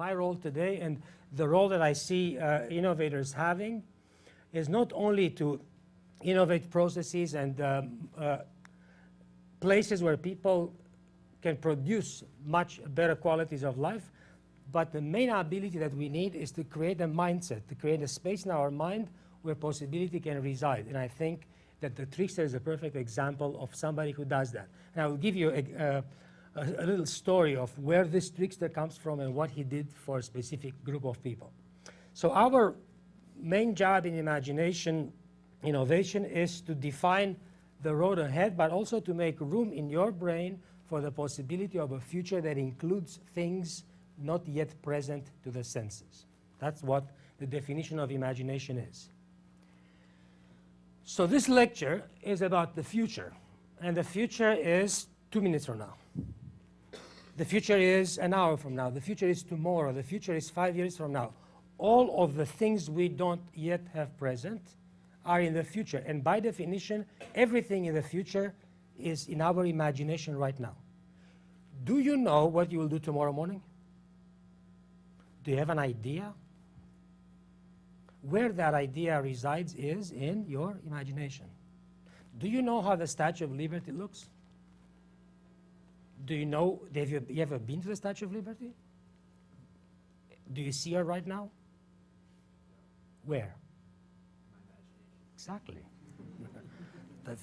my role today and the role that I see innovators having is not only to innovate processes and places where people can produce much better qualities of life, but the main ability that we need is to create a mindset, to create a space in our mind where possibility can reside. And I think that the trickster is a perfect example of somebody who does that. And I will give you a little story of where this trickster comes from and what he did for a specific group of people. So our main job in imagination innovation is to define the road ahead, but also to make room in your brain for the possibility of a future that includes things not yet present to the senses. That's what the definition of imagination is. So this lecture is about the future, and the future is 2 minutes from now. The future is an hour from now. The future is tomorrow. The future is 5 years from now. All of the things we don't yet have present are in the future. And by definition, everything in the future is in our imagination right now. Do you know what you will do tomorrow morning? Do you have an idea? Where that idea resides is in your imagination. Do you know how the Statue of Liberty looks? Do you know, have you ever been to the Statue of Liberty? Do you see her right now? Where? Exactly.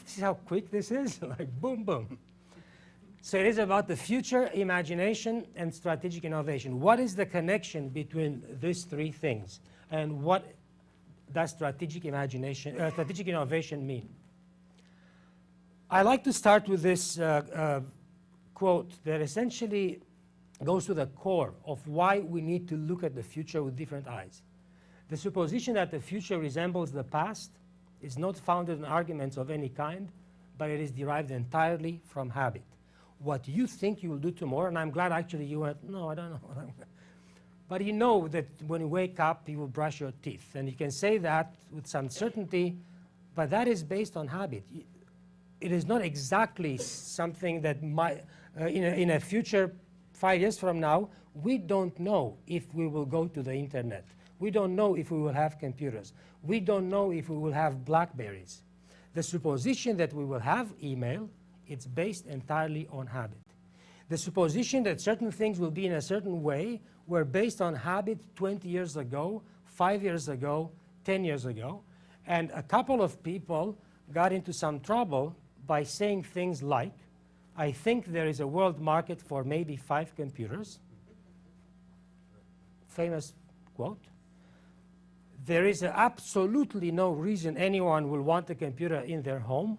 See how quick this is? Like boom, boom. So it is about the future, imagination, and strategic innovation. What is the connection between these three things? And what does strategic innovation mean? I like to start with this quote that essentially goes to the core of why we need to look at the future with different eyes. The supposition that the future resembles the past is not founded in arguments of any kind, but it is derived entirely from habit. What you think you will do tomorrow, and I'm glad actually you went, no, I don't know. But you know that when you wake up, you will brush your teeth. And you can say that with some certainty, but that is based on habit. It is not exactly something that might, in a future 5 years from now, we don't know if we will go to the internet. We don't know if we will have computers. We don't know if we will have Blackberries. The supposition that we will have email, it's based entirely on habit. The supposition that certain things will be in a certain way were based on habit 20 years ago, 5 years ago, 10 years ago. And a couple of people got into some trouble by saying things like, I think there is a world market for maybe 5 computers. Famous quote. There is absolutely no reason anyone will want a computer in their home.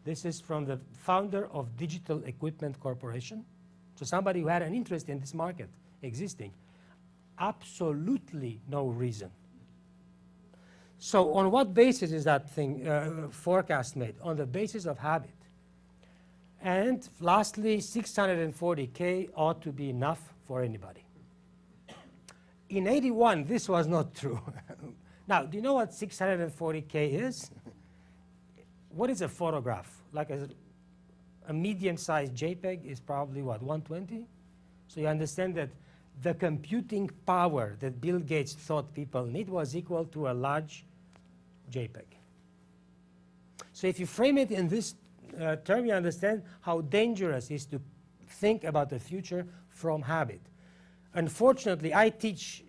This is from the founder of Digital Equipment Corporation. So somebody who had an interest in this market existing. Absolutely no reason. So on what basis is that forecast made? On the basis of habit. And lastly, 640K ought to be enough for anybody. In 81, this was not true. Now, do you know what 640K is? What is a photograph? Like a medium-sized JPEG is probably what, 120? So you understand that the computing power that Bill Gates thought people need was equal to a large JPEG. So if you frame it in this term, you understand how dangerous it is to think about the future from habit. Unfortunately, I teach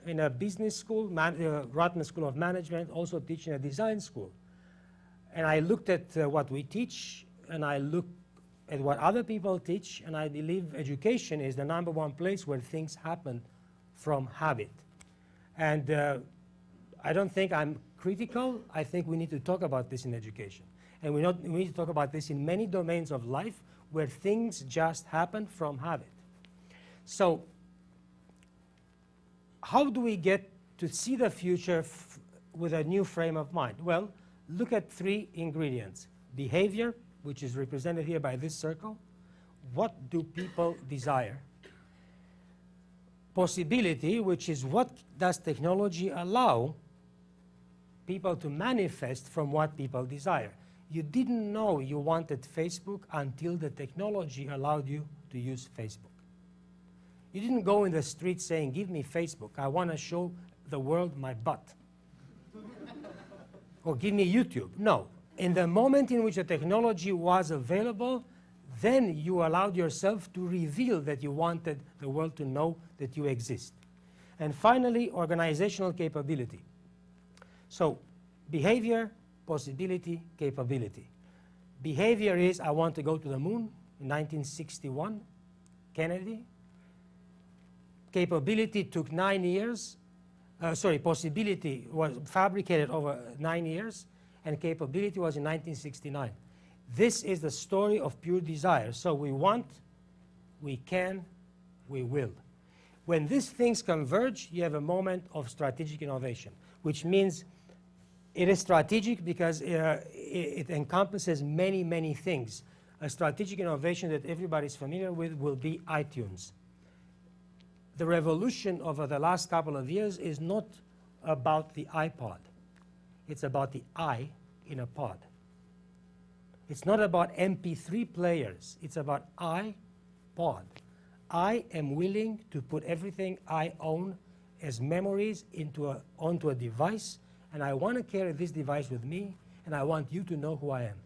in a business school, Rotman School of Management, also teach in a design school. And I looked at what we teach, and I look at what other people teach, and I believe education is the #1 place where things happen from habit. And I don't think I'm critical. I think we need to talk about this in education. And we need to talk about this in many domains of life where things just happen from habit. So how do we get to see the future with a new frame of mind? Well, look at 3 ingredients. Behavior, which is represented here by this circle. What do people desire? Possibility, which is what does technology allow people to manifest from what people desire. You didn't know you wanted Facebook until the technology allowed you to use Facebook. You didn't go in the street saying, give me Facebook. I want to show the world my butt. Or give me YouTube. No. In the moment in which the technology was available, then you allowed yourself to reveal that you wanted the world to know that you exist. And finally, organizational capability. So behavior, possibility, capability. Behavior is, I want to go to the moon in 1961, Kennedy. Capability took 9 years. Possibility was fabricated over 9 years, and capability was in 1969. This is the story of pure desire. So we want, we can, we will. When these things converge, you have a moment of strategic innovation, which means it is strategic because it encompasses many, many things. A strategic innovation that everybody's familiar with will be iTunes. The revolution over the last couple of years is not about the iPod. It's about the I in a pod. It's not about MP3 players. It's about iPod. I am willing to put everything I own as memories onto a device, and I want to carry this device with me, and I want you to know who I am.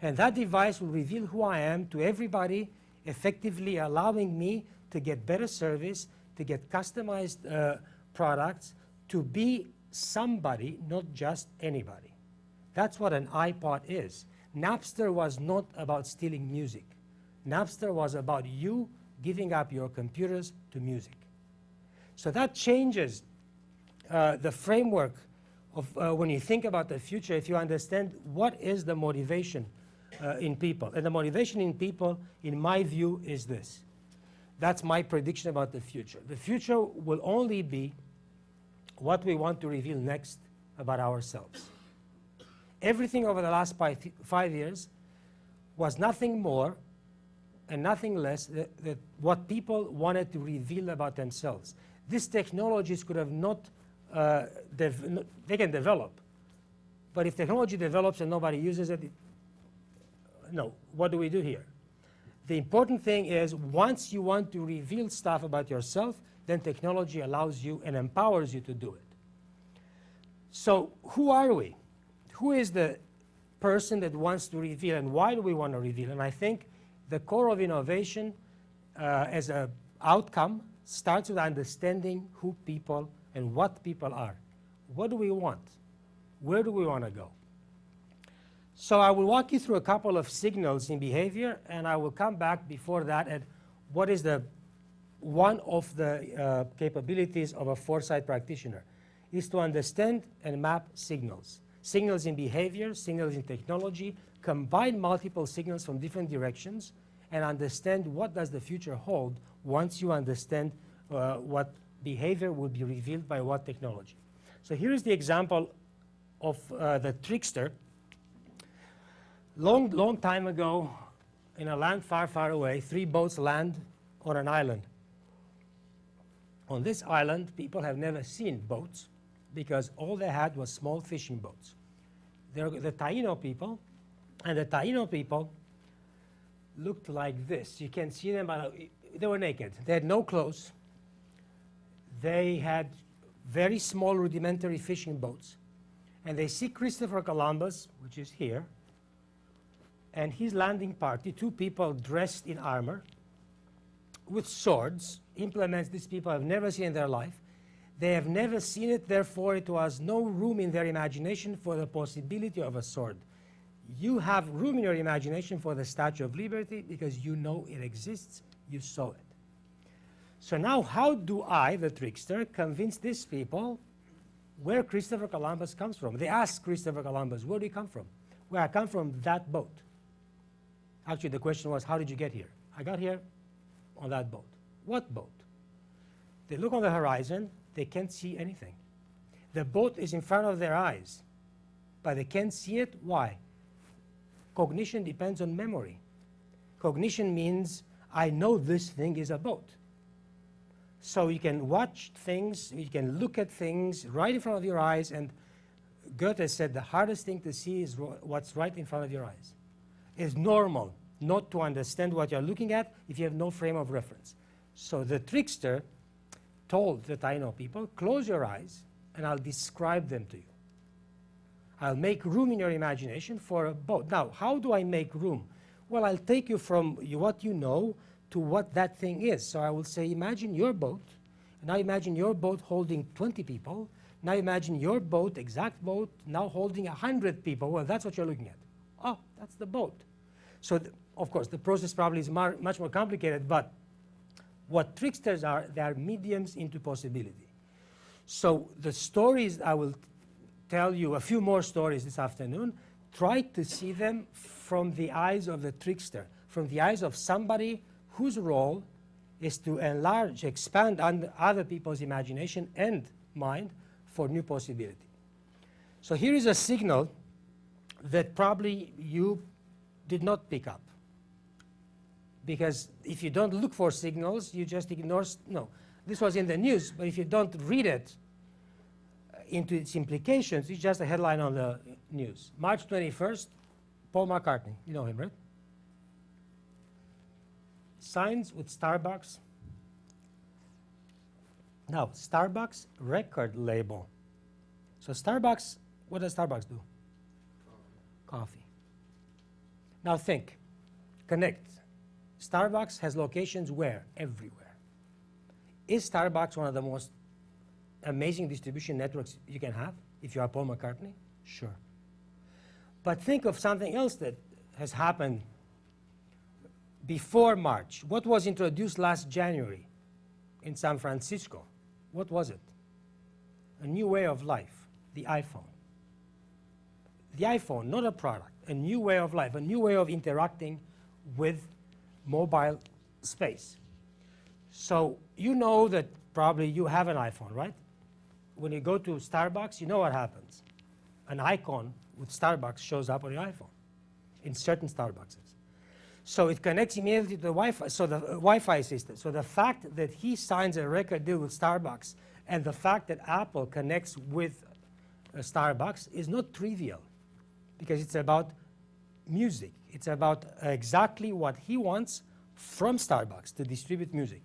And that device will reveal who I am to everybody, effectively allowing me to get better service, to get customized products, to be somebody, not just anybody. That's what an iPod is. Napster was not about stealing music. Napster was about you giving up your computers to music. So that changes the framework of when you think about the future, if you understand what is the motivation in people. And the motivation in people, in my view, is this. That's my prediction about the future. The future will only be what we want to reveal next about ourselves. Everything over the last 5 years was nothing more and nothing less than what people wanted to reveal about themselves. These technologies could have not, they can develop. But if technology develops and nobody uses it, no, what do we do here? The important thing is once you want to reveal stuff about yourself, then technology allows you and empowers you to do it. So who are we? Who is the person that wants to reveal, and why do we want to reveal? And I think the core of innovation as an outcome starts with understanding who people and what people are. What do we want? Where do we want to go? So I will walk you through a couple of signals in behavior, and I will come back before that at what is one of the capabilities of a foresight practitioner, is to understand and map signals. Signals in behavior, signals in technology, combine multiple signals from different directions, and understand what does the future hold once you understand what behavior will be revealed by what technology. So here is the example of the trickster. Long time ago, in a land far, far away, 3 boats land on an island. On this island, people have never seen boats because all they had was small fishing boats. They're the Taino people, and the Taino people looked like this. You can see them, they were naked. They had no clothes. They had very small rudimentary fishing boats. And they see Christopher Columbus, which is here, and his landing party, 2 people dressed in armor with swords, implements these people have never seen in their life. They have never seen it, therefore it was no room in their imagination for the possibility of a sword. You have room in your imagination for the Statue of Liberty because you know it exists, you saw it. So now how do I, the trickster, convince these people where Christopher Columbus comes from? They ask Christopher Columbus, where do you come from? Well, I come from that boat. Actually, the question was, how did you get here? I got here on that boat. What boat? They look on the horizon, they can't see anything. The boat is in front of their eyes, but they can't see it. Why? Cognition depends on memory. Cognition means I know this thing is a boat. So you can watch things, you can look at things right in front of your eyes, and Goethe said the hardest thing to see is what's right in front of your eyes. It's normal not to understand what you're looking at if you have no frame of reference. So the trickster told the Taino people, close your eyes and I'll describe them to you. I'll make room in your imagination for a boat. Now, how do I make room? Well, I'll take you from what you know to what that thing is. So I will say, imagine your boat. And now imagine your boat holding 20 people. Now imagine your boat, exact boat, now holding 100 people. Well, that's what you're looking at. Oh, that's the boat. So, of course, the process probably is much more complicated, but what tricksters are, they are mediums into possibility. So the stories I will tell you, a few more stories this afternoon, try to see them from the eyes of the trickster, from the eyes of somebody whose role is to enlarge, expand other people's imagination and mind for new possibility. So here is a signal that probably you did not pick up. Because if you don't look for signals, you just ignore. No, this was in the news, but if you don't read it into its implications, it's just a headline on the news. March 21st, Paul McCartney. You know him, right? Signs with Starbucks. Now, Starbucks record label. So Starbucks, what does Starbucks do? Coffee. Now think, connect. Starbucks has locations where? Everywhere. Is Starbucks one of the most amazing distribution networks you can have if you are Paul McCartney? Sure. But think of something else that has happened before March. What was introduced last January in San Francisco? What was it? A new way of life, the iPhone. The iPhone, not a product, a new way of life, a new way of interacting with mobile space. So you know that probably you have an iPhone, right? When you go to Starbucks, you know what happens. An icon with Starbucks shows up on your iPhone in certain Starbucks. So it connects immediately to the Wi-Fi, so the Wi-Fi system. So the fact that he signs a record deal with Starbucks and the fact that Apple connects with Starbucks is not trivial, because it's about music. It's about exactly what he wants from Starbucks to distribute music.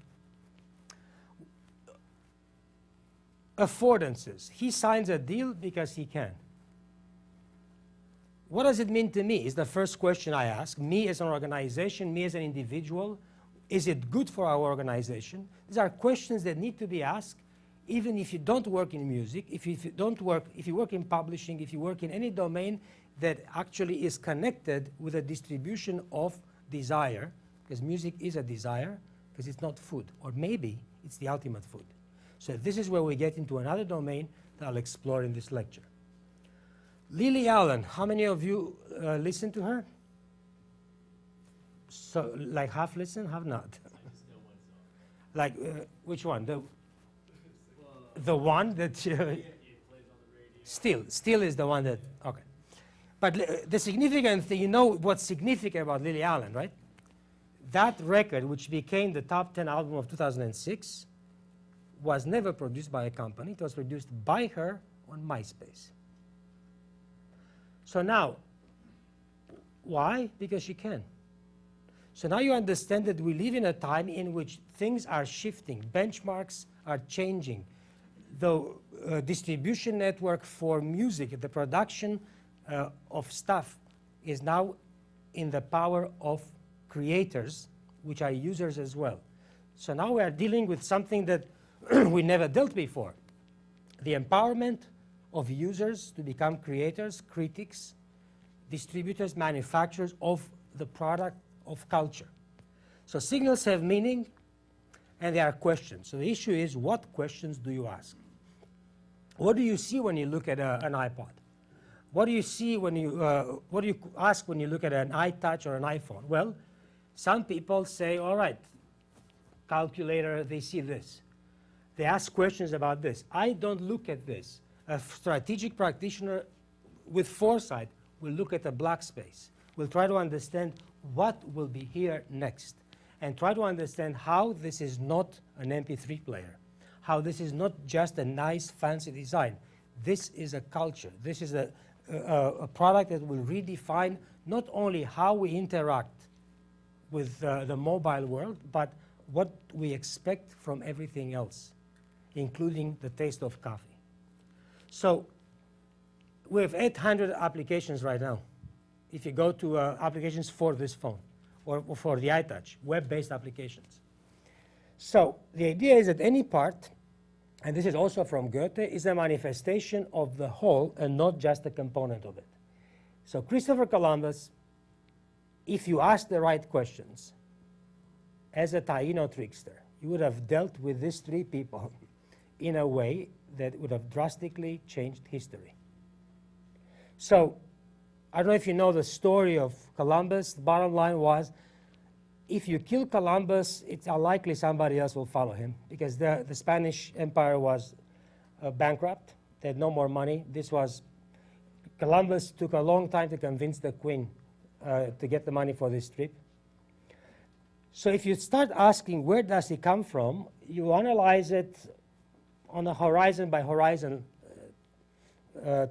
Affordances. He signs a deal because he can. What does it mean to me is the first question I ask. Me as an organization, me as an individual, is it good for our organization? These are questions that need to be asked even if you don't work in music, if you work in publishing, if you work in any domain that actually is connected with a distribution of desire, because music is a desire, because it's not food, or maybe it's the ultimate food. So this is where we get into another domain that I'll explore in this lecture. Lily Allen, how many of you listen to her? So, like half listen, half not? Like, which one? The one that... Still is the one that... Okay. But the significant thing, you know what's significant about Lily Allen, right? That record, which became the top 10 album of 2006, was never produced by a company. It was produced by her on MySpace. So now, why? Because she can. So now you understand that we live in a time in which things are shifting, benchmarks are changing. The distribution network for music, the production of stuff, is now in the power of creators, which are users as well. So now we are dealing with something that we never dealt before. The empowerment of users to become creators, critics, distributors, manufacturers of the product of culture. So signals have meaning, and they are questions. So the issue is, what questions do you ask? What do you see when you look at an iPod? What do you see when you, what do you ask when you look at an iTouch or an iPhone? Well, some people say, all right, calculator, they see this. They ask questions about this. I don't look at this. A strategic practitioner with foresight will look at a black space. We'll try to understand what will be here next, and try to understand how this is not an MP3 player, how this is not just a nice, fancy design. This is a culture. This is a product that will redefine not only how we interact with the mobile world, but what we expect from everything else, including the taste of coffee. So we have 800 applications right now. If you go to applications for this phone or for the iTouch, web-based applications. So the idea is that any part, and this is also from Goethe, is a manifestation of the whole and not just a component of it. So Christopher Columbus, if you ask the right questions, as a Taino trickster, you would have dealt with these three people in a way that would have drastically changed history. So I don't know if you know the story of Columbus. The bottom line was, if you kill Columbus, it's unlikely somebody else will follow him, because the Spanish Empire was bankrupt. They had no more money. Columbus took a long time to convince the Queen to get the money for this trip. So if you start asking where does he come from, you analyze it on a horizon by horizon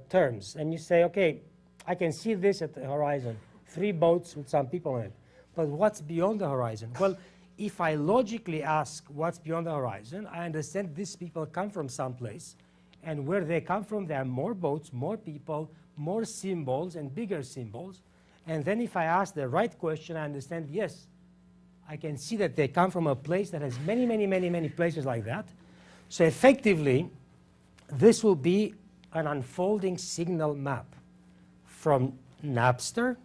terms. And you say, okay, I can see this at the horizon, 3 boats with some people in it. But what's beyond the horizon? Well, if I logically ask what's beyond the horizon, I understand these people come from someplace. And where they come from, there are more boats, more people, more symbols, and bigger symbols. And then if I ask the right question, I understand, yes, I can see that they come from a place that has many, many, many, many places like that. So effectively, this will be an unfolding signal map from Napster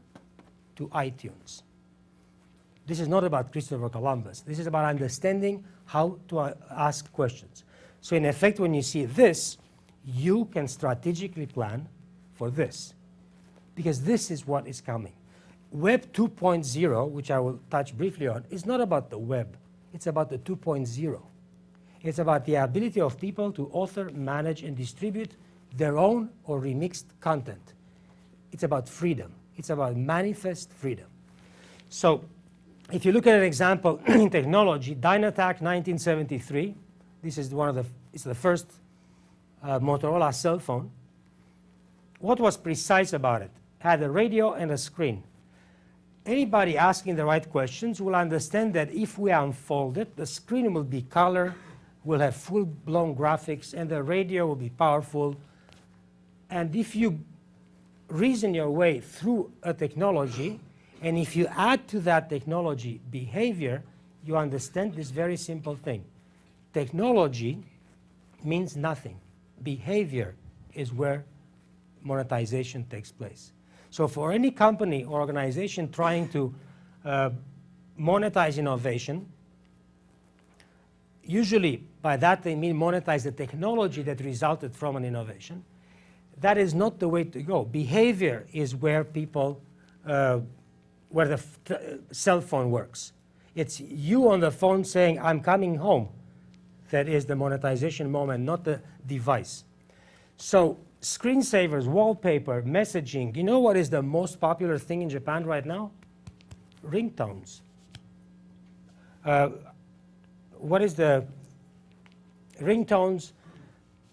to iTunes. This is not about Christopher Columbus. This is about understanding how to ask questions. So in effect, when you see this, you can strategically plan for this, because this is what is coming. Web 2.0, which I will touch briefly on, is not about the web. It's about the 2.0. It's about the ability of people to author, manage, and distribute their own or remixed content. It's about freedom. It's about manifest freedom. So if you look at an example in technology, Dynatac 1973, this is it's the first Motorola cell phone. What was precise about it? Had a radio and a screen. Anybody asking the right questions will understand that if we unfold it, the screen will be color, will have full-blown graphics, and the radio will be powerful. And if you reason your way through a technology, and if you add to that technology behavior, you understand this very simple thing. Technology means nothing. Behavior is where monetization takes place. So for any company or organization trying to monetize innovation, usually by that they mean monetize the technology that resulted from an innovation. That is not the way to go. Behavior is where people, where the cell phone works. It's you on the phone saying, I'm coming home. That is the monetization moment, not the device. So screensavers, wallpaper, messaging. You know what is the most popular thing in Japan right now? Ringtones. What is the ringtones?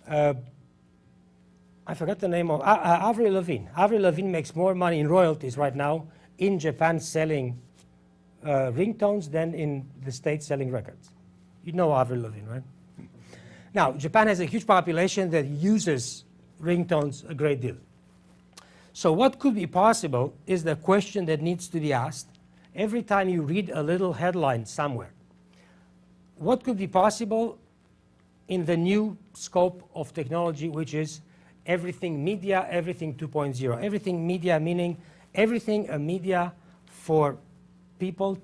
I forgot the name of Avril Lavigne. Avril Lavigne makes more money in royalties right now in Japan selling ringtones than in the States selling records. You know Avril Lavigne, right? Now, Japan has a huge population that uses ringtones a great deal. So what could be possible is the question that needs to be asked every time you read a little headline somewhere. What could be possible in the new scope of technology, which is everything media, everything 2.0. Everything media meaning everything a media for people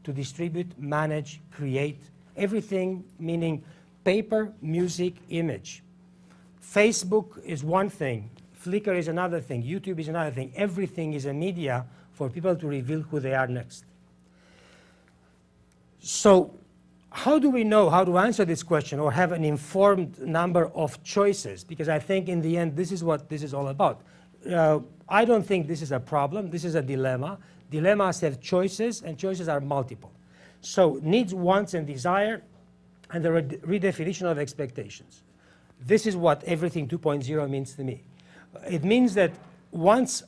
to distribute, manage, create. Everything meaning paper, music, image. Facebook is one thing. Flickr is another thing. YouTube is another thing. Everything is a media for people to reveal who they are next. So how do we know how to answer this question or have an informed number of choices? Because I think in the end, this is what this is all about. I don't think this is a problem. This is a dilemma. Dilemmas have choices, and choices are multiple. So needs, wants, and desire, and the redefinition of expectations. This is what everything 2.0 means to me. It means that once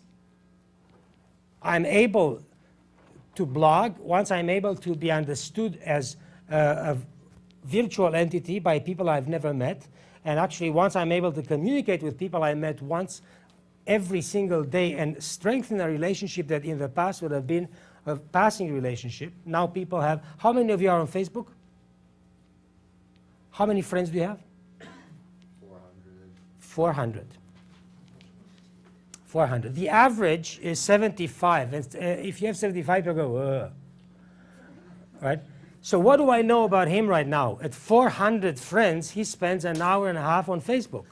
I'm able to blog, once I'm able to be understood as a virtual entity by people I've never met. And actually, once I'm able to communicate with people I met once every single day and strengthen a relationship that in the past would have been a passing relationship, now people have. How many of you are on Facebook? How many friends do you have? 400. 400. The average is 75. And if you have 75, you'll go, ugh. Right? So what do I know about him right now? At 400 friends, he spends an hour and a half on Facebook.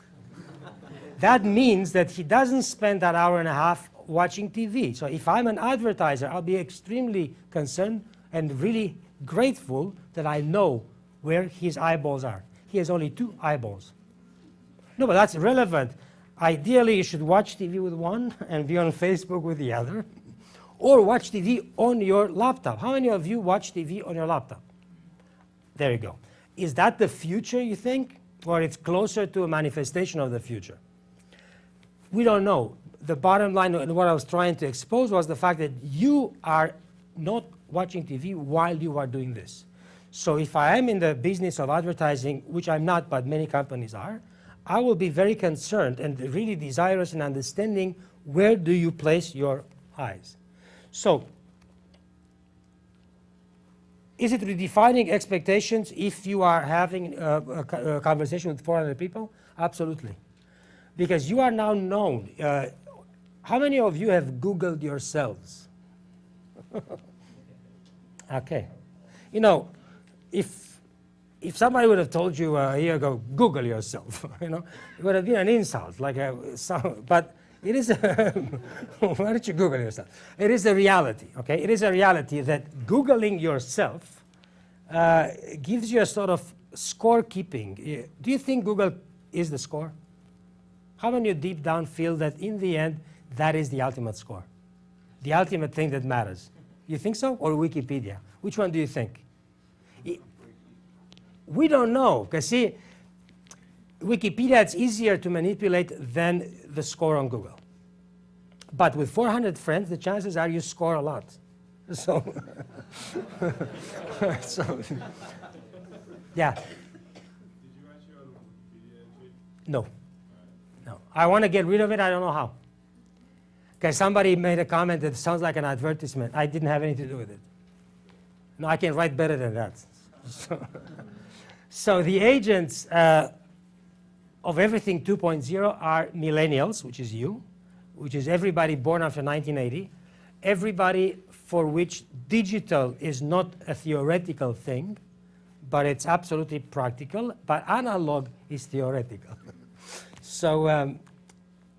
That means that he doesn't spend that hour and a half watching TV. So if I'm an advertiser, I'll be extremely concerned and really grateful that I know where his eyeballs are. He has only 2 eyeballs. No, but that's relevant. Ideally, you should watch TV with one and be on Facebook with the other. Or watch TV on your laptop. How many of you watch TV on your laptop? There you go. Is that the future, you think? Or it's closer to a manifestation of the future? We don't know. The bottom line, and what I was trying to expose, was the fact that you are not watching TV while you are doing this. So if I am in the business of advertising, which I'm not, but many companies are, I will be very concerned and really desirous in understanding where do you place your eyes. So, is it redefining expectations if you are having a conversation with 400 people? Absolutely. Because you are now known. How many of you have Googled yourselves? Okay. You know, if somebody would have told you a year ago, Google yourself, you know, it would have been an insult. But it is why don't you Google yourself? It is a reality, okay? It is a reality that Googling yourself gives you a sort of scorekeeping. Do you think Google is the score? How many of you deep down feel that in the end, that is the ultimate score? The ultimate thing that matters? You think so? Or Wikipedia? Which one do you think? We don't know, because see, Wikipedia, it's easier to manipulate than the score on Google. But with 400 friends, the chances are you score a lot. So, yeah. Did you write your own Wikipedia entry? No. No. I want to get rid of it. I don't know how. Because somebody made a comment that sounds like an advertisement. I didn't have anything to do with it. No, I can write better than that. So the agents of everything 2.0 are millennials, which is you, which is everybody born after 1980, everybody for which digital is not a theoretical thing, but it's absolutely practical, but analog is theoretical. So,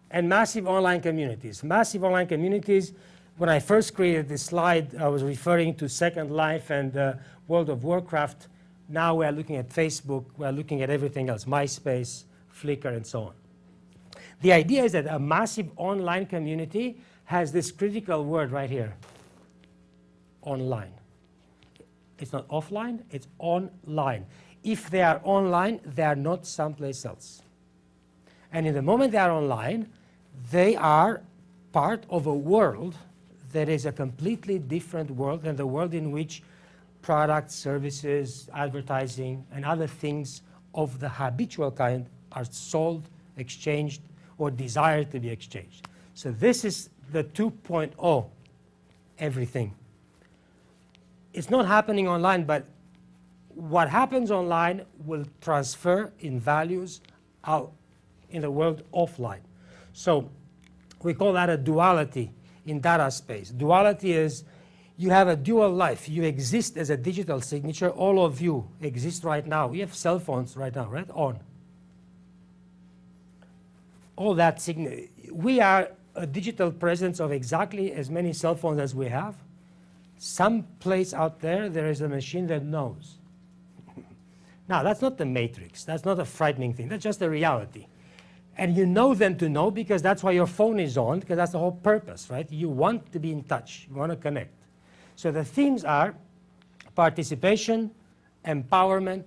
and massive online communities. Massive online communities, when I first created this slide, I was referring to Second Life and World of Warcraft. Now we're looking at Facebook, we're looking at everything else, MySpace, Flickr, and so on. The idea is that a massive online community has this critical word right here, online. It's not offline, it's online. If they are online, they are not someplace else. And in the moment they are online, they are part of a world that is a completely different world than the world in which products, services, advertising, and other things of the habitual kind are sold, exchanged, or desired to be exchanged. So this is the 2.0 everything. It's not happening online, but what happens online will transfer in values out in the world offline. So we call that a duality in data space. Duality is you have a dual life. You exist as a digital signature. All of you exist right now. We have cell phones right now, right? On. All that we are a digital presence of exactly as many cell phones as we have. Some place out there, there is a machine that knows. Now, that's not the matrix. That's not a frightening thing. That's just a reality. And you know them to know because that's why your phone is on, because that's the whole purpose, right? You want to be in touch. You want to connect. So the themes are participation, empowerment,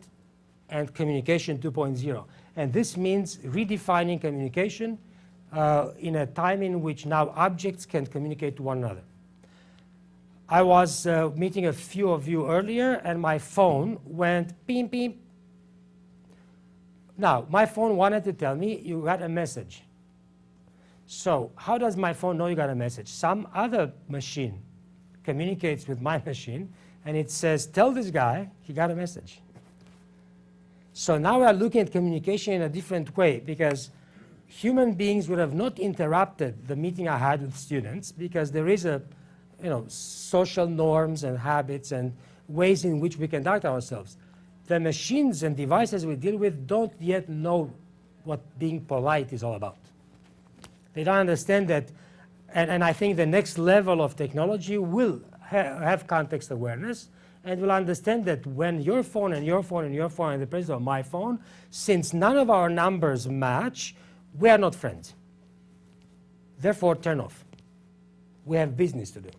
and communication 2.0. And this means redefining communication in a time in which now objects can communicate to one another. I was meeting a few of you earlier, and my phone went beep, beep. Now, my phone wanted to tell me you got a message. So how does my phone know you got a message? Some other machine communicates with my machine, and it says, tell this guy he got a message. So now we are looking at communication in a different way, because human beings would have not interrupted the meeting I had with students, because there is a, social norms and habits and ways in which we conduct ourselves. The machines and devices we deal with don't yet know what being polite is all about. They don't understand that, and I think the next level of technology will have context awareness, and will understand that when your phone and your phone and your phone and the presence of my phone, since none of our numbers match, we are not friends. Therefore, turn off. We have business to do.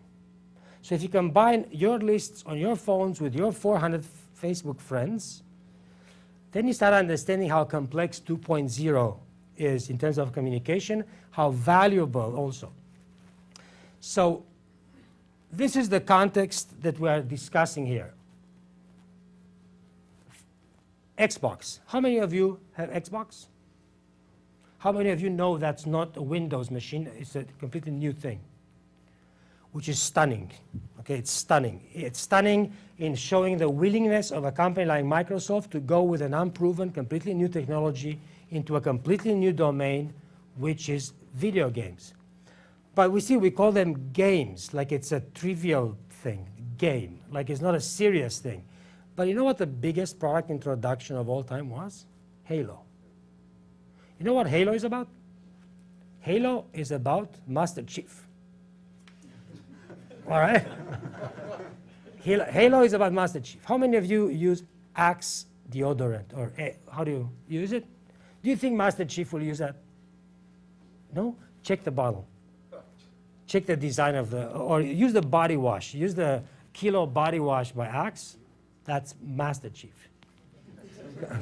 So if you combine your lists on your phones with your 400 Facebook friends, then you start understanding how complex 2.0 is in terms of communication, how valuable also. So this is the context that we are discussing here. Xbox. How many of you have Xbox? How many of you know that's not a Windows machine? It's a completely new thing, which is stunning. Okay, it's stunning. It's stunning in showing the willingness of a company like Microsoft to go with an unproven, completely new technology into a completely new domain, which is video games. But we call them games, like it's a trivial thing, game, like it's not a serious thing. But you know what the biggest product introduction of all time was? Halo. You know what Halo is about? Halo is about Master Chief. All right? Halo is about Master Chief. How many of you use Axe deodorant? Or how do you use it? Do you think Master Chief will use that? No? Check the bottle. Check the design of or use the body wash. Use the Kilo body wash by Axe. That's Master Chief.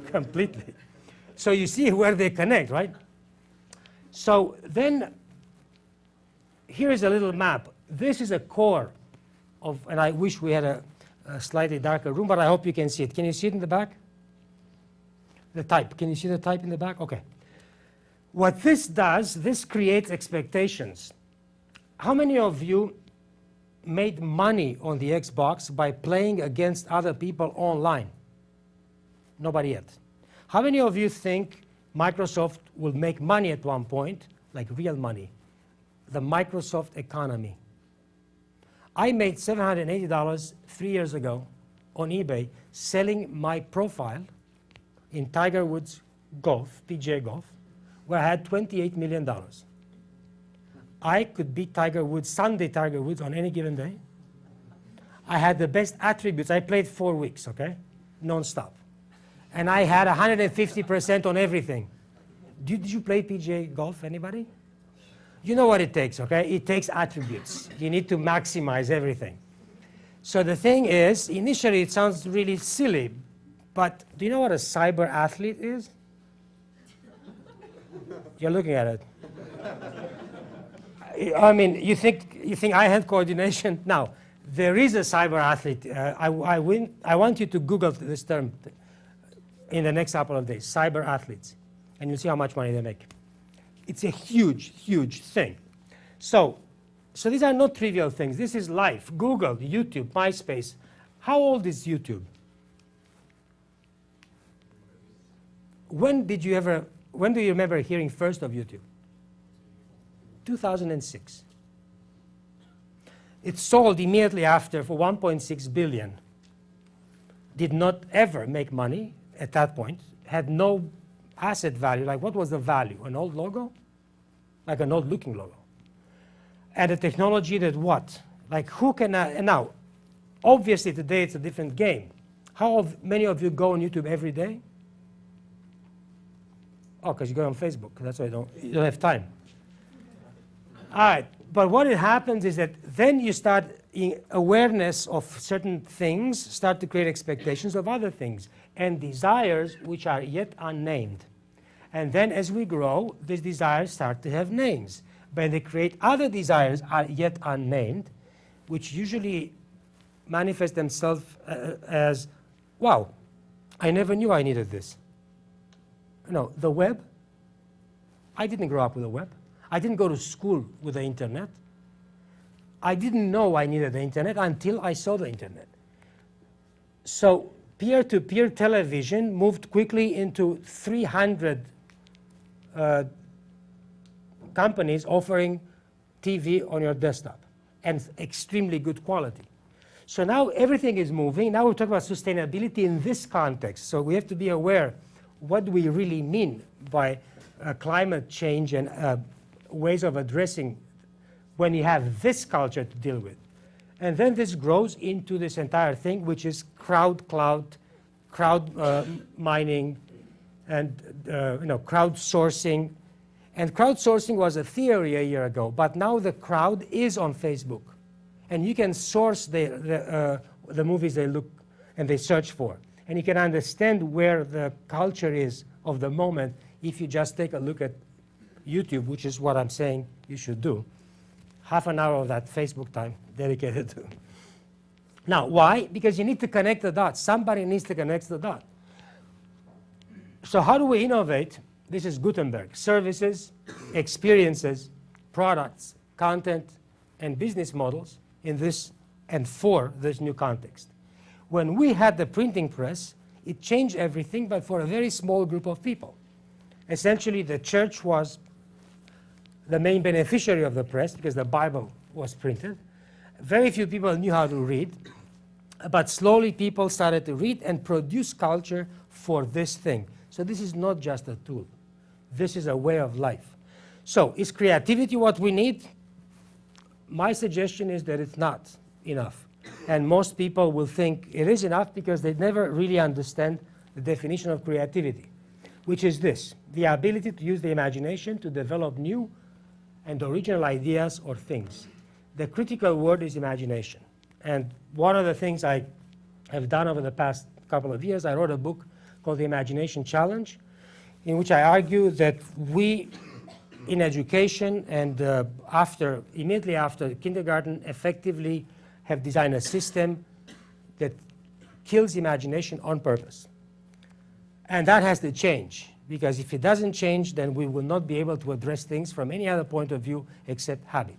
Completely. So you see where they connect, right? So then, here is a little map. This is a core of, and I wish we had a slightly darker room, but I hope you can see it. Can you see it in the back? The type. Can you see the type in the back? Okay. What this does, this creates expectations. How many of you made money on the Xbox by playing against other people online? Nobody yet. How many of you think Microsoft will make money at one point, like real money? The Microsoft economy. I made $780 3 years ago on eBay selling my profile in Tiger Woods Golf, PGA Golf, where I had $28 million. I could beat Tiger Woods, Sunday Tiger Woods, on any given day. I had the best attributes. I played 4 weeks, okay, non-stop. And I had 150% on everything. Did you play PGA Golf, anybody? You know what it takes, okay? It takes attributes. You need to maximize everything. So the thing is, initially it sounds really silly, but do you know what a cyber athlete is? You're looking at it. I mean, you think eye-hand coordination? Now, there is a cyber athlete. I want you to Google this term in the next couple of days, cyber athletes, and you'll see how much money they make. It's a huge, huge thing. So these are not trivial things. This is life. Google, YouTube, MySpace. How old is YouTube? When do you remember hearing first of YouTube? 2006. It sold immediately after for 1.6 billion. Did not ever make money at that point. Had no asset value. Like, what was the value? An old logo? Like an old looking logo. And a technology that what? Like, who can, and now, obviously today it's a different game. How many of you go on YouTube every day? Oh, because you go on Facebook. That's why you don't have time. All right, but what happens is that then you start awareness of certain things, start to create expectations of other things, and desires which are yet unnamed. And then as we grow, these desires start to have names. When they create other desires are yet unnamed, which usually manifest themselves as, wow, I never knew I needed this. The web, I didn't grow up with the web. I didn't go to school with the internet. I didn't know I needed the internet until I saw the internet. So peer-to-peer television moved quickly into 300 companies offering TV on your desktop, and extremely good quality. So now everything is moving. Now we're talking about sustainability in this context. So we have to be aware, what do we really mean by climate change and ways of addressing when you have this culture to deal with. And then this grows into this entire thing, which is crowd mining, and crowdsourcing. And crowdsourcing was a theory a year ago, but now the crowd is on Facebook. And you can source the movies they look and they search for. And you can understand where the culture is of the moment if you just take a look at YouTube, which is what I'm saying you should do. Half an hour of that Facebook time dedicated to. Now, why? Because you need to connect the dots. Somebody needs to connect the dot. So how do we innovate? This is Gutenberg. Services, experiences, products, content, and business models in this and for this new context. When we had the printing press, it changed everything, but for a very small group of people. Essentially, the church was the main beneficiary of the press because the Bible was printed. Very few people knew how to read, but slowly people started to read and produce culture for this thing. So this is not just a tool. This is a way of life. So is creativity what we need? My suggestion is that it's not enough. And most people will think it is enough because they never really understand the definition of creativity, which is this: the ability to use the imagination to develop new and original ideas or things. The critical word is imagination. And one of the things I have done over the past couple of years, I wrote a book called The Imagination Challenge, in which I argue that we, in education and immediately after kindergarten, effectively have designed a system that kills imagination on purpose. And that has to change, because if it doesn't change, then we will not be able to address things from any other point of view except habit.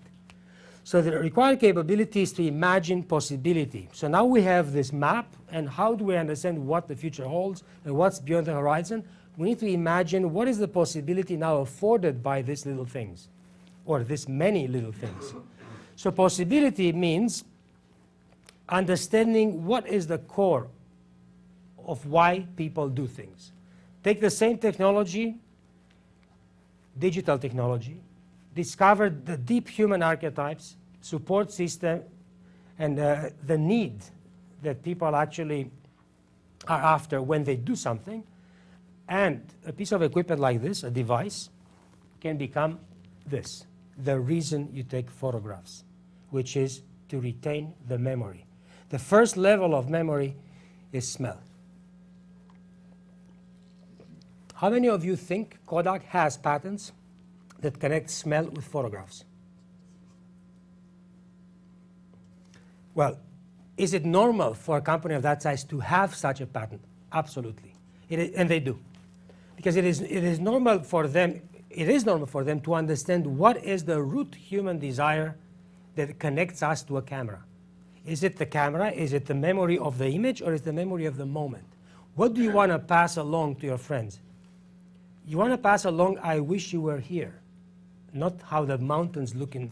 So the required capability is to imagine possibility. So now we have this map, and how do we understand what the future holds and what's beyond the horizon? We need to imagine what is the possibility now afforded by these little things, or this many little things. So possibility means understanding what is the core of why people do things. Take the same technology, digital technology, discover the deep human archetypes, support system, and the need that people actually are after when they do something. And a piece of equipment like this, a device, can become this: the reason you take photographs, which is to retain the memory. The first level of memory is smell. How many of you think Kodak has patents that connect smell with photographs? Well, is it normal for a company of that size to have such a patent? Absolutely. And they do. Because it is normal for them to understand what is the root human desire that connects us to a camera. Is it the camera? Is it the memory of the image? Or is it the memory of the moment? What do you want to pass along to your friends? You want to pass along, I wish you were here, not how the mountains look in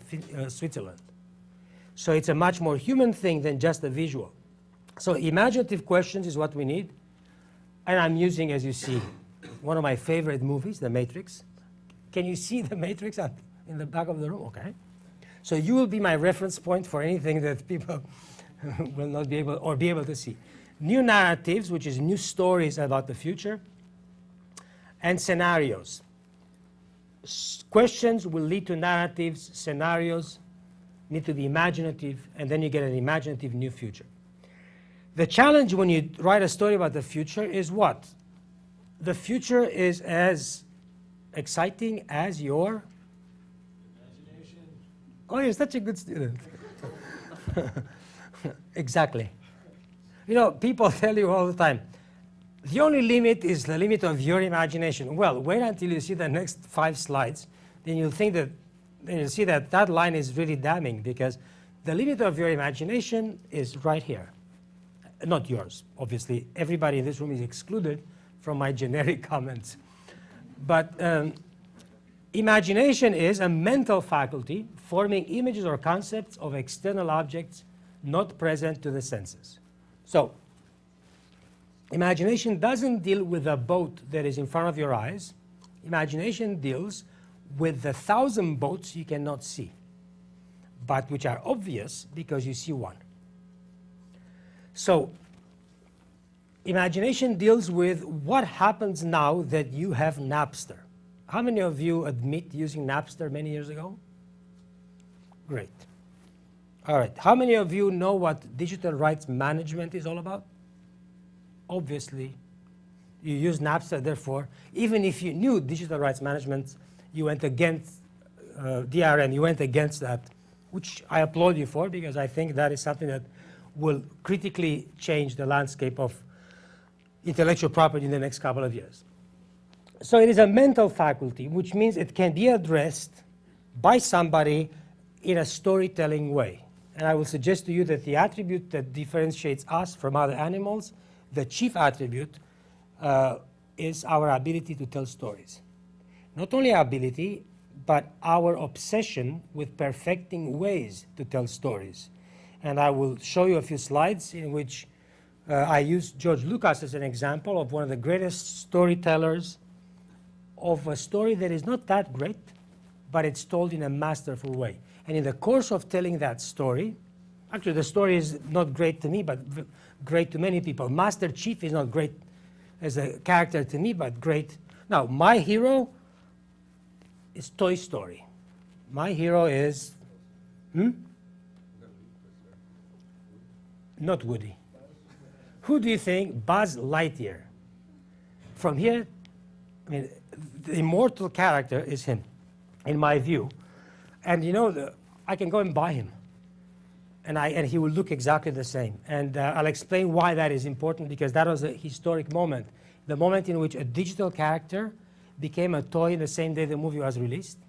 Switzerland. So it's a much more human thing than just a visual. So imaginative questions is what we need. And I'm using, as you see, one of my favorite movies, The Matrix. Can you see The Matrix in the back of the room? Okay. So you will be my reference point for anything that people will not be able to see. New narratives, which is new stories about the future, and scenarios. Questions will lead to narratives, scenarios need to be imaginative, and then you get an imaginative new future. The challenge when you write a story about the future is what? The future is as exciting as your imagination. Oh, you're such a good student. Exactly. You know, people tell you all the time, the only limit is the limit of your imagination. Well, wait until you see the next 5 slides, then you'll think that, then you'll see that that line is really damning, because the limit of your imagination is right here. Not yours, obviously. Everybody in this room is excluded from my generic comments. But imagination is a mental faculty forming images or concepts of external objects not present to the senses. So, imagination doesn't deal with the boat that is in front of your eyes. Imagination deals with the 1,000 boats you cannot see, but which are obvious because you see one. So, imagination deals with what happens now that you have Napster. How many of you admit using Napster many years ago? Great. All right. How many of you know what digital rights management is all about? Obviously, you use Napster, therefore, even if you knew digital rights management, you went against DRM, you went against that, which I applaud you for, because I think that is something that will critically change the landscape of intellectual property in the next couple of years. So it is a mental faculty, which means it can be addressed by somebody in a storytelling way. And I will suggest to you that the attribute that differentiates us from other animals, the chief attribute, is our ability to tell stories. Not only our ability, but our obsession with perfecting ways to tell stories. And I will show you a few slides in which I use George Lucas as an example of one of the greatest storytellers of a story that is not that great, but it's told in a masterful way. And in the course of telling that story, actually the story is not great to me, but great to many people. Master Chief is not great as a character to me, but great. Now, my hero is Toy Story. My hero is, not Woody. Who do you think? Buzz Lightyear. From here, I mean, the immortal character is him, in my view. And you know, I can go and buy him, and he will look exactly the same. And I'll explain why that is important, because that was a historic moment. The moment in which a digital character became a toy the same day the movie was released,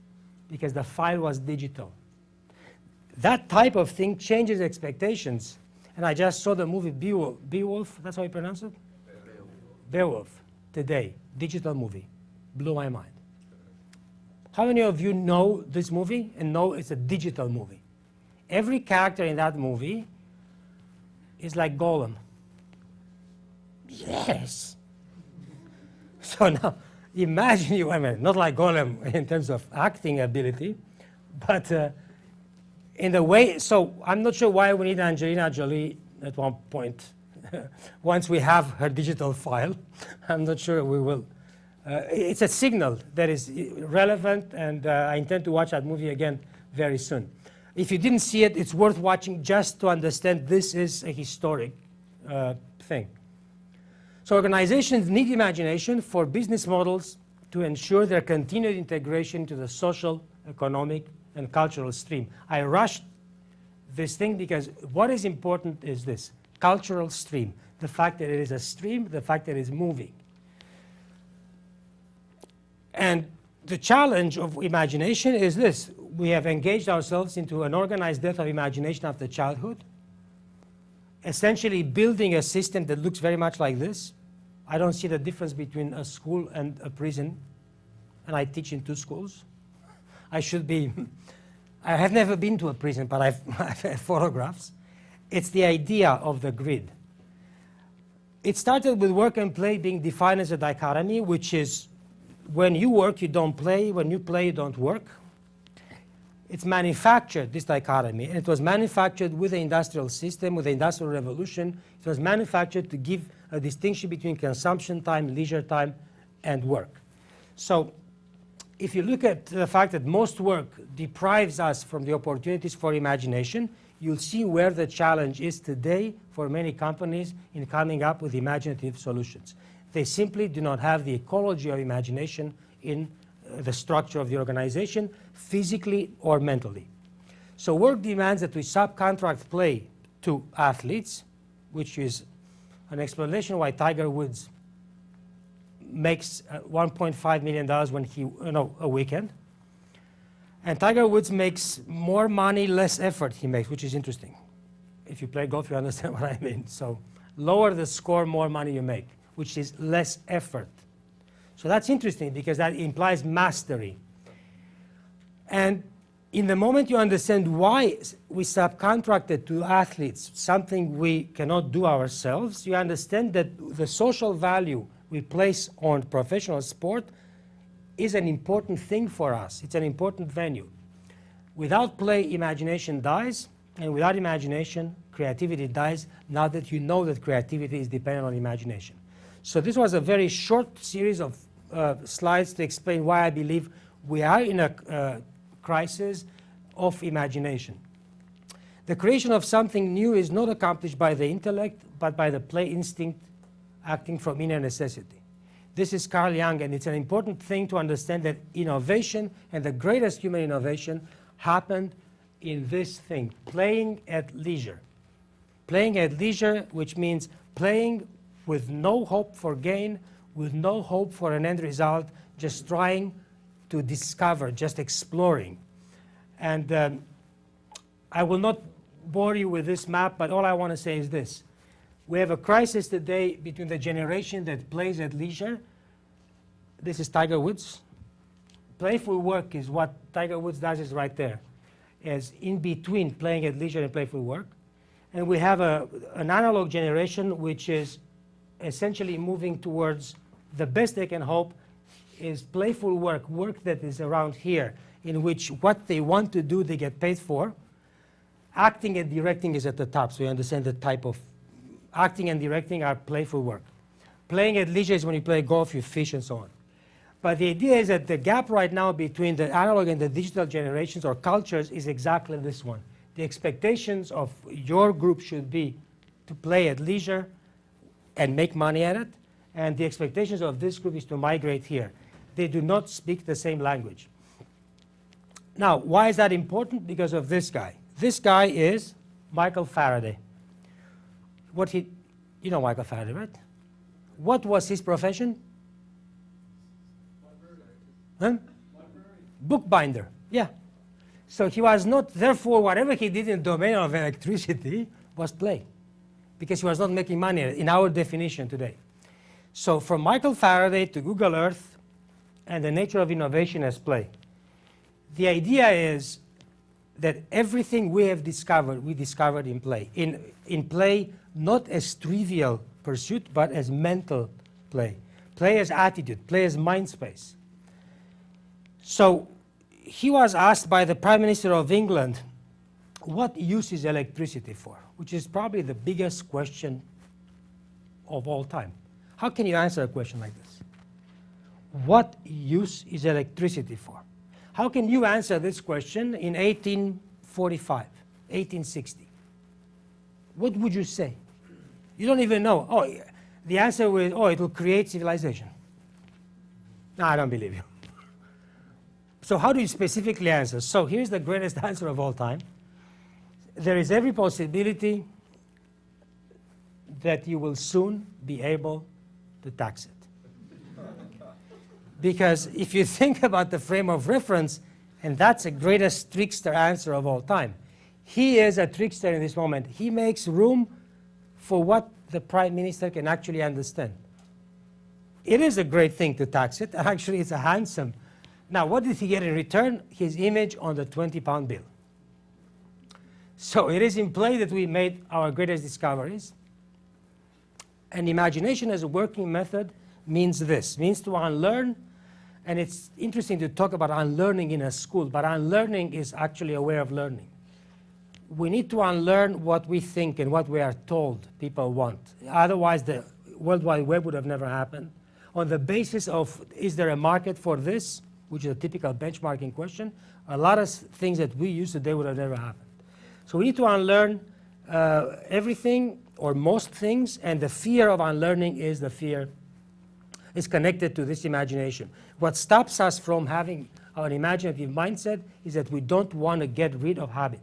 because the file was digital. That type of thing changes expectations. And I just saw the movie Beowulf, that's how you pronounce it? Beowulf, today, digital movie. Blew my mind. How many of you know this movie and know it's a digital movie? Every character in that movie is like Gollum. Yes. So now, imagine you, I mean, not like Gollum in terms of acting ability, but in the way, so I'm not sure why we need Angelina Jolie at one point. Once we have her digital file, I'm not sure we will. It's a signal that is relevant, and I intend to watch that movie again very soon. If you didn't see it, it's worth watching just to understand this is a historic thing. So organizations need imagination for business models to ensure their continued integration into the social, economic, and cultural stream. I rushed this thing because what is important is this, cultural stream. The fact that it is a stream, the fact that it is moving. And the challenge of imagination is this. We have engaged ourselves into an organized death of imagination after childhood, essentially building a system that looks very much like this. I don't see the difference between a school and a prison, and I teach in 2 schools. I should be, I have never been to a prison, but I've had photographs. It's the idea of the grid. It started with work and play being defined as a dichotomy, which is when you work, you don't play. When you play, you don't work. It's manufactured, this dichotomy, and it was manufactured with the industrial system, with the Industrial Revolution. It was manufactured to give a distinction between consumption time, leisure time, and work. So if you look at the fact that most work deprives us from the opportunities for imagination, you'll see where the challenge is today for many companies in coming up with imaginative solutions. They simply do not have the ecology of imagination in the structure of the organization, physically or mentally. So work demands that we subcontract play to athletes, which is an explanation why Tiger Woods makes $1.5 million when he, a weekend. And Tiger Woods makes more money, less effort he makes, which is interesting. If you play golf, you understand what I mean. So lower the score, more money you make, which is less effort. So that's interesting because that implies mastery. And in the moment you understand why we subcontracted to athletes something we cannot do ourselves, you understand that the social value we place on professional sport is an important thing for us. It's an important venue. Without play, imagination dies, and without imagination, creativity dies, now that you know that creativity is dependent on imagination. So this was a very short series of slides to explain why I believe we are in a crisis of imagination. The creation of something new is not accomplished by the intellect, but by the play instinct acting from inner necessity. This is Carl Jung, and it's an important thing to understand that innovation, and the greatest human innovation, happened in this thing, playing at leisure. Playing at leisure, which means playing with no hope for gain, with no hope for an end result, just trying to discover, just exploring. And I will not bore you with this map, but all I want to say is this. We have a crisis today between the generation that plays at leisure. This is Tiger Woods. Playful work is what Tiger Woods does, is right there, as in between playing at leisure and playful work. And we have an analog generation which is essentially moving towards the best they can hope is playful work, work that is around here, in which what they want to do they get paid for. Acting and directing is at the top, so you understand the type of acting and directing are playful work. Playing at leisure is when you play golf, you fish, and so on. But the idea is that the gap right now between the analog and the digital generations or cultures is exactly this one. The expectations of your group should be to play at leisure and make money at it, and the expectations of this group is to migrate here. They do not speak the same language. Now, why is that important? Because of this guy. This guy is Michael Faraday. You know Michael Faraday, right? What was his profession? Huh? Bookbinder, yeah. So he was not, therefore, whatever he did in the domain of electricity was play, because he was not making money in our definition today. So from Michael Faraday to Google Earth and the nature of innovation as play, the idea is that everything we have discovered, we discovered in play. In play, not as trivial pursuit, but as mental play. Play as attitude, play as mind space. So he was asked by the Prime Minister of England, what use is electricity for? Which is probably the biggest question of all time. How can you answer a question like this? What use is electricity for? How can you answer this question in 1845, 1860? What would you say? You don't even know. Oh, the answer was, oh, it will create civilization. No, I don't believe you. So how do you specifically answer? So here's the greatest answer of all time. There is every possibility that you will soon be able to tax it. Because if you think about the frame of reference, and that's the greatest trickster answer of all time. He is a trickster in this moment. He makes room for what the Prime Minister can actually understand. It is a great thing to tax it. Actually, it's a handsome. Now, what did he get in return? His image on the 20-pound bill. So it is in play that we made our greatest discoveries. And imagination as a working method means this, means to unlearn. And it's interesting to talk about unlearning in a school, but unlearning is actually a way of learning. We need to unlearn what we think and what we are told people want. Otherwise, the World Wide Web would have never happened. On the basis of, is there a market for this, which is a typical benchmarking question, a lot of things that we use today would have never happened. So we need to unlearn everything or most things, and the fear of unlearning is connected to this imagination. What stops us from having our imaginative mindset, is that we don't want to get rid of habit.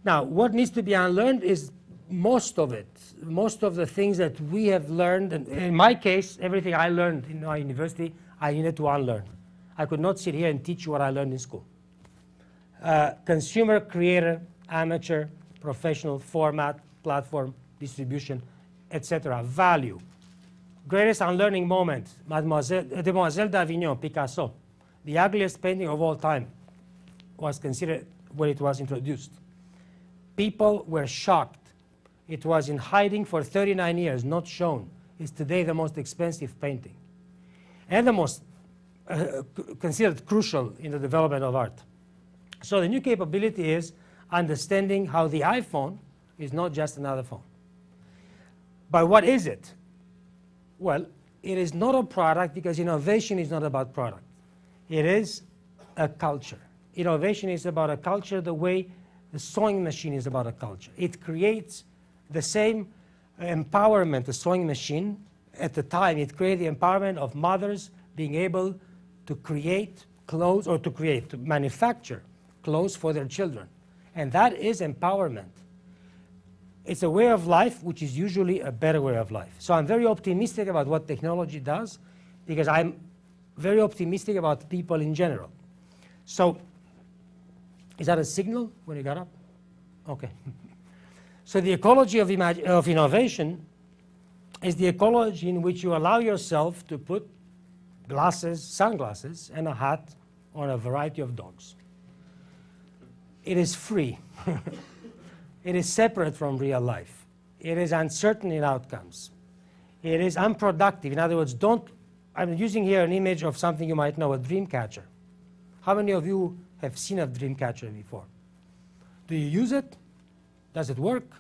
Now, what needs to be unlearned is most of it. Most of the things that we have learned, and in my case, everything I learned in my university, I needed to unlearn. I could not sit here and teach you what I learned in school. Consumer, creator, amateur, professional, format, platform, distribution, etc. Value. Greatest unlearning moment, Demoiselle d'Avignon, Picasso. The ugliest painting of all time was considered when it was introduced. People were shocked. It was in hiding for 39 years, not shown. It's today the most expensive painting. And the most considered crucial in the development of art. So the new capability is understanding how the iPhone is not just another phone. But what is it? Well, it is not a product, because innovation is not about product. It is a culture. Innovation is about a culture the way the sewing machine is about a culture. It creates the same empowerment, the sewing machine, at the time, it created the empowerment of mothers being able to create clothes, or to manufacture clothes for their children. And that is empowerment. It's a way of life which is usually a better way of life. So I'm very optimistic about what technology does, because I'm very optimistic about people in general. So, is that a signal when you got up? Okay. So the ecology of innovation is the ecology in which you allow yourself to put glasses, sunglasses, and a hat on a variety of dogs. It is free. It is separate from real life. It is uncertain in outcomes. It is unproductive. In other words, I'm using here an image of something you might know, a dream catcher. How many of you have seen a dream catcher before? Do you use it? Does it work?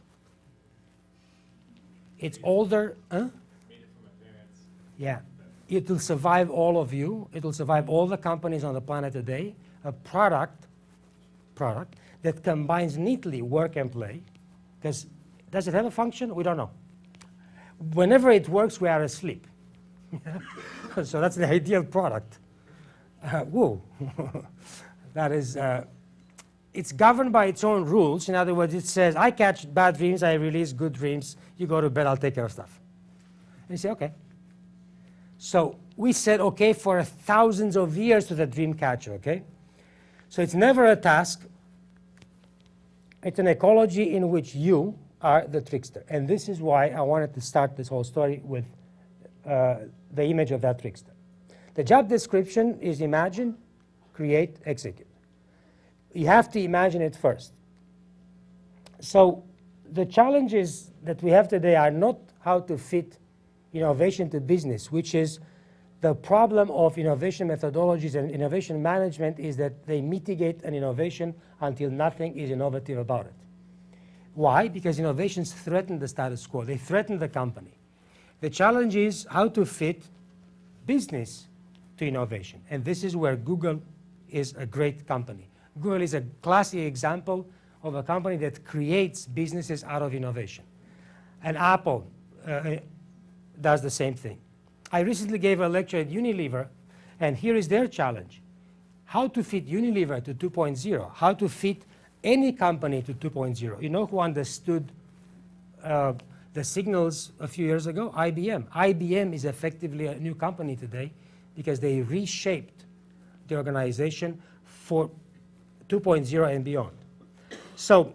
It's older. Huh? Made it for my parents. Yeah. It will survive all of you. It will survive all the companies on the planet today. A product that combines neatly work and play. Because does it have a function? We don't know. Whenever it works, we are asleep. So that's the ideal product. Whoa. That is, it's governed by its own rules. In other words, it says, I catch bad dreams, I release good dreams. You go to bed, I'll take care of stuff. And you say, okay. So we said, okay, for thousands of years to the dream catcher, okay? So it's never a task. It's an ecology in which you are the trickster. And this is why I wanted to start this whole story with the image of that trickster. The job description is imagine, create, execute. You have to imagine it first. So the challenges that we have today are not how to fit innovation to business, which is the problem of innovation methodologies and innovation management, is that they mitigate an innovation until nothing is innovative about it. Why? Because innovations threaten the status quo. They threaten the company. The challenge is how to fit business to innovation. And this is where Google is a great company. Google is a classic example of a company that creates businesses out of innovation. And Apple does the same thing. I recently gave a lecture at Unilever, and here is their challenge. How to fit Unilever to 2.0, how to fit any company to 2.0. You know who understood the signals a few years ago? IBM. IBM is effectively a new company today because they reshaped the organization for 2.0 and beyond. So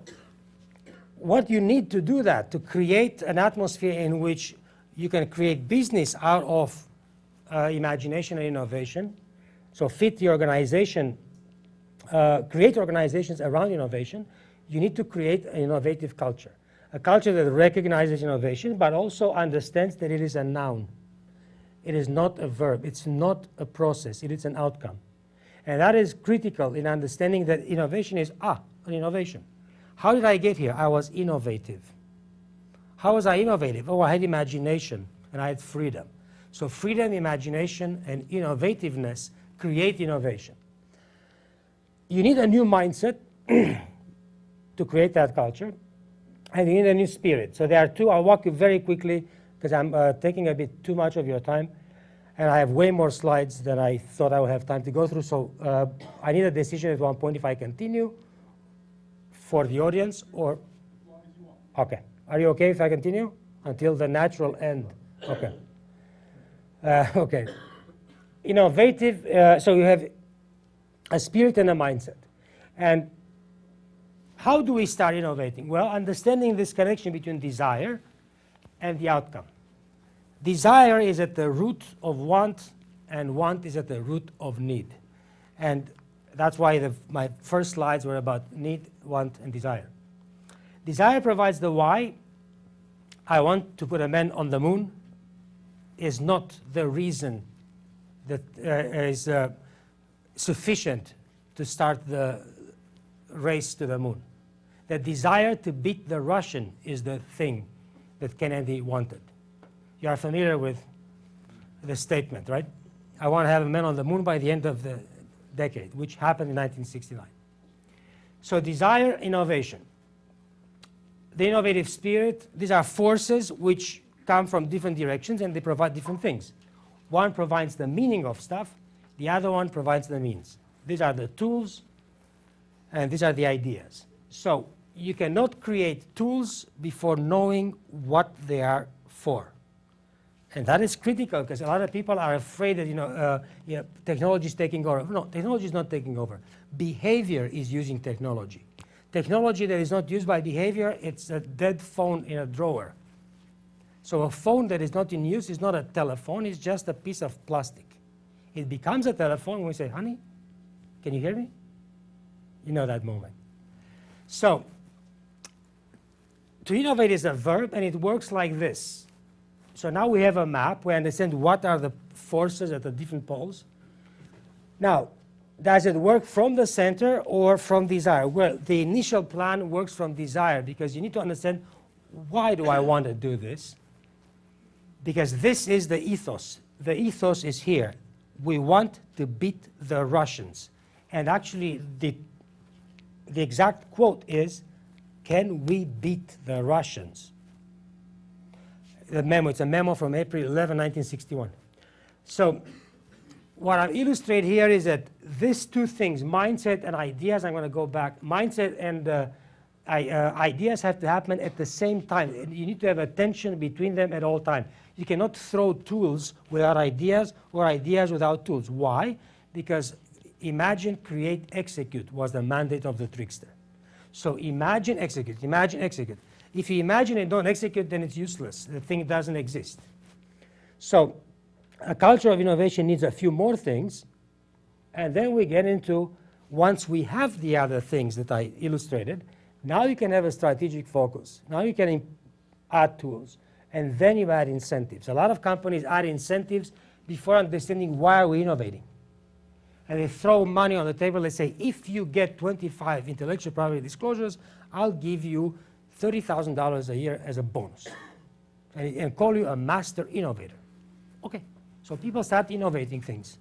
what you need to do that, to create an atmosphere in which you can create business out of imagination and innovation, so fit the organization, create organizations around innovation, you need to create an innovative culture. A culture that recognizes innovation, but also understands that it is a noun. It is not a verb. It's not a process. It is an outcome. And that is critical in understanding that innovation is, an innovation. How did I get here? I was innovative. How was I innovative? Oh, I had imagination and I had freedom. So freedom, imagination, and innovativeness create innovation. You need a new mindset to create that culture, and you need a new spirit. So there are two. I'll walk you very quickly because I'm taking a bit too much of your time. And I have way more slides than I thought I would have time to go through. So I need a decision at one point if I continue for the audience or. As long as you want. Okay. Are you okay if I continue until the natural end? Okay. Okay. Innovative. So you have a spirit and a mindset. And how do we start innovating? Well, understanding this connection between desire and the outcome. Desire is at the root of want, and want is at the root of need. And that's why my first slides were about need, want, and desire. Desire provides the why. I want to put a man on the moon is not the reason that is sufficient to start the race to the moon. The desire to beat the Russian is the thing that Kennedy wanted. You are familiar with the statement, right? I want to have a man on the moon by the end of the decade, which happened in 1969. So desire, innovation. The innovative spirit, these are forces which come from different directions and they provide different things. One provides the meaning of stuff, the other one provides the means. These are the tools and these are the ideas. So you cannot create tools before knowing what they are for. And that is critical because a lot of people are afraid that technology is taking over. No, technology is not taking over. Behavior is using technology. Technology that is not used by behavior, it's a dead phone in a drawer. So a phone that is not in use is not a telephone, it's just a piece of plastic. It becomes a telephone when we say, honey, can you hear me? You know that moment. So to innovate is a verb and it works like this. So now we have a map, we understand what are the forces at the different poles. Now, does it work from the center or from desire? Well, the initial plan works from desire because you need to understand why do I want to do this? Because this is the ethos. The ethos is here. We want to beat the Russians. And actually, the exact quote is, can we beat the Russians? The memo, it's a memo from April 11, 1961. So what I illustrate here is that these two things, mindset and ideas, I'm going to go back. Mindset and ideas have to happen at the same time. You need to have a tension between them at all times. You cannot throw tools without ideas or ideas without tools. Why? Because imagine, create, execute was the mandate of the trickster. So imagine, execute, imagine, execute. If you imagine and don't execute, then it's useless. The thing doesn't exist. So a culture of innovation needs a few more things. And then we get into, once we have the other things that I illustrated, now you can have a strategic focus. Now you can add tools. And then you add incentives. A lot of companies add incentives before understanding why are we innovating. And they throw money on the table. They say, if you get 25 intellectual property disclosures, I'll give you $30,000 a year as a bonus. And call you a master innovator. Okay. So people start innovating things.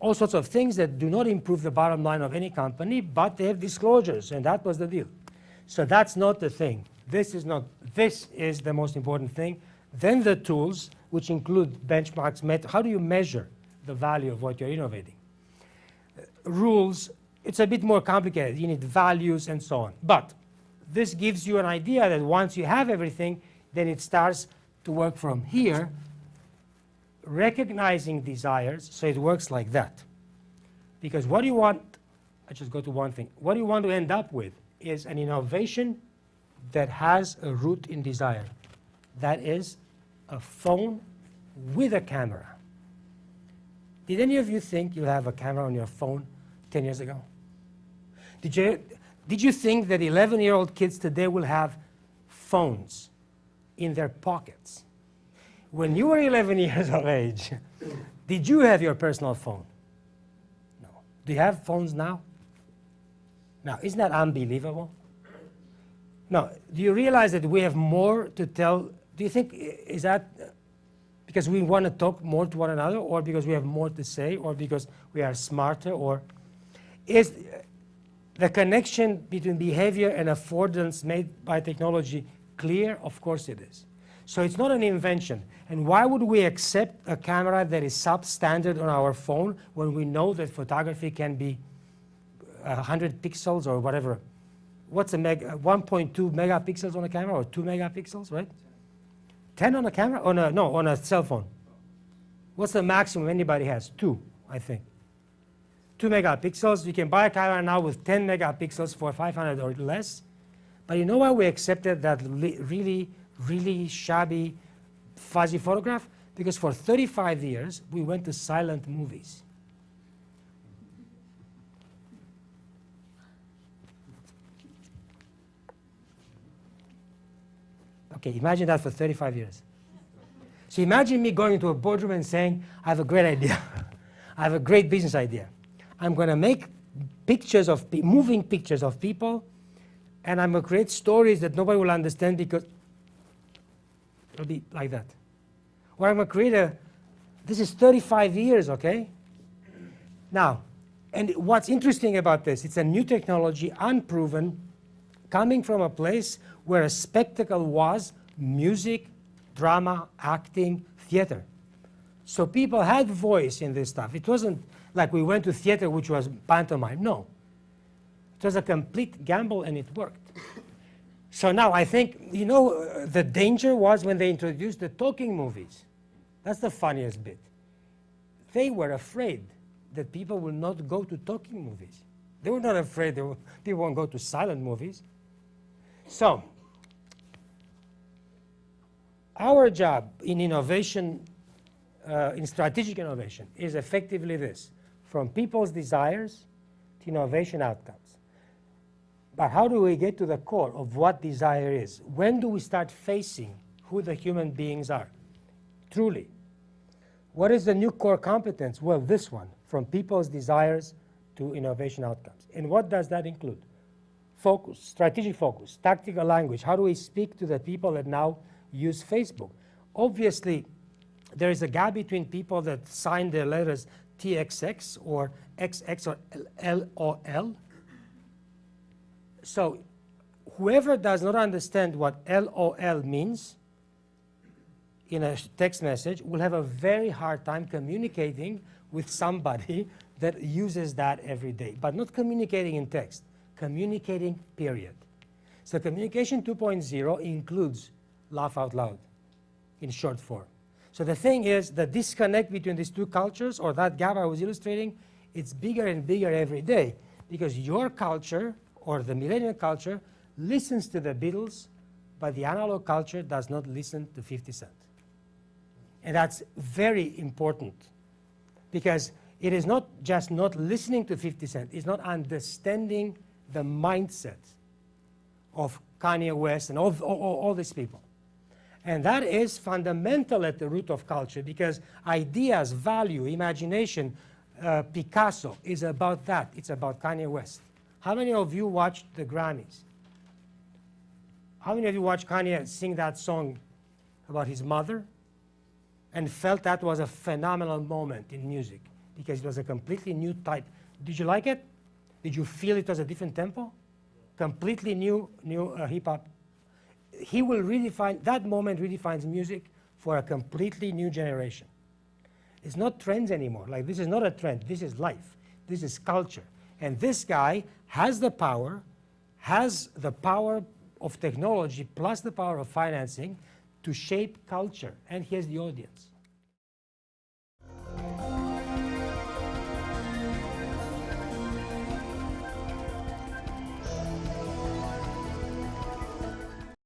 All sorts of things that do not improve the bottom line of any company, but they have disclosures, and that was the deal. So that's not the thing. This is the most important thing. Then the tools, which include benchmarks, how do you measure the value of what you're innovating? Rules, it's a bit more complicated. You need values and so on. But this gives you an idea that once you have everything, then it starts to work from here, recognizing desires, so it works like that. Because what do you want, I just go to one thing, what you want to end up with is an innovation that has a root in desire. That is a phone with a camera. Did any of you think you'll have a camera on your phone 10 years ago? Did you think that 11-year-old kids today will have phones in their pockets? When you were 11 years of age, did you have your personal phone? No. Do you have phones now? Now, isn't that unbelievable? Now, do you realize that we have more to tell? Do you think, is that because we want to talk more to one another, or because we have more to say, or because we are smarter, or is the connection between behavior and affordance made by technology clear? Of course it is. So it's not an invention. And why would we accept a camera that is substandard on our phone when we know that photography can be 100 pixels or whatever? What's a 1.2 megapixels on a camera, or 2 megapixels, right? 10 on a camera? On a cell phone. What's the maximum anybody has? 2, I think. 2 megapixels. You can buy a camera now with 10 megapixels for 500 or less. But you know why we accepted that really, really shabby, fuzzy photograph? Because for 35 years, we went to silent movies. Okay, imagine that for 35 years. So imagine me going into a boardroom and saying, I have a great idea. I have a great business idea. I'm going to make pictures of moving pictures of people, and I'm going to create stories that nobody will understand because it'll be like that. Or I'm going to create this is 35 years, okay? Now, and what's interesting about this, it's a new technology, unproven, coming from a place where a spectacle was music, drama, acting, theater. So people had voice in this stuff. It wasn't like we went to theater, which was pantomime. No. It was a complete gamble, and it worked. So now I think, the danger was when they introduced the talking movies. That's the funniest bit. They were afraid that people will not go to talking movies. They were not afraid people won't go to silent movies. So our job in innovation, in strategic innovation, is effectively this: from people's desires to innovation outcomes. But how do we get to the core of what desire is? When do we start facing who the human beings are, truly? What is the new core competence? Well, this one, from people's desires to innovation outcomes. And what does that include? Focus, strategic focus, tactical language. How do we speak to the people that now use Facebook? Obviously, there is a gap between people that sign their letters TXX or XX or LOL. So whoever does not understand what LOL means in a text message will have a very hard time communicating with somebody that uses that every day, but not communicating in text, communicating, period. So communication 2.0 includes laugh out loud in short form. So the thing is, the disconnect between these two cultures, or that gap I was illustrating, it's bigger and bigger every day, because your culture, or the millennial culture, listens to the Beatles, but the analog culture does not listen to 50 Cent. And that's very important, because it is not just not listening to 50 Cent, it's not understanding the mindset of Kanye West and all these people. And that is fundamental at the root of culture, because ideas, value, imagination, Picasso is about that. It's about Kanye West. How many of you watched the Grammys? How many of you watched Kanye sing that song about his mother and felt that was a phenomenal moment in music because it was a completely new type? Did you like it? Did you feel it was a different tempo? Completely new hip-hop. He will redefine, that moment redefines music for a completely new generation. It's not trends anymore. Like, this is not a trend. This is life. This is culture. And this guy has the power of technology plus the power of financing to shape culture. And he has the audience.